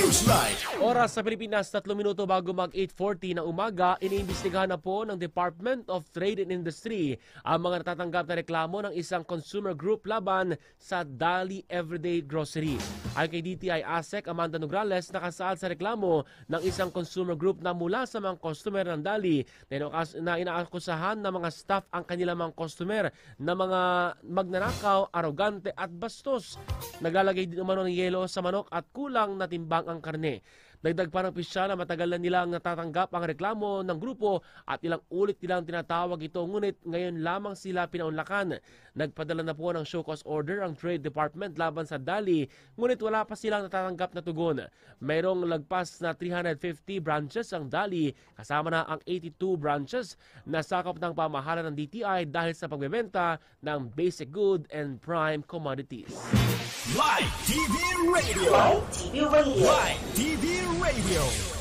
Newsline. Oras sa Pilipinas, 3 minuto bago mag 8:40 ng umaga, iniimbestigahan na po ng Department of Trade and Industry ang mga natatanggap na reklamo ng isang consumer group laban sa Dali Everyday Grocery. Ayon kay DTI ASEC Amanda Nograles, nakasaad sa reklamo ng isang consumer group na mula sa mga customer ng Dali na inaakusahan ng mga staff ang kanilang mga customer na mga magnanakaw, arogante at bastos. Naglalagay din umano ng yelo sa manok at kulang na timbang ang karne. Dagdag pa ng opisyal na matagal na nilang natatanggap ang reklamo ng grupo at ilang ulit nilang tinatawag ito, ngunit ngayon lamang sila pinaunlakan. Nagpadala na po ng show cause order ang Trade Department laban sa Dali, ngunit wala pa silang natatanggap na tugon. Mayroong lagpas na 350 branches ang Dali, kasama na ang 82 branches na sakop ng pamahalaan ng DTI dahil sa pagbebenta ng basic good and prime commodities. Live TV Radio. Live TV Radio. Live TV Radio.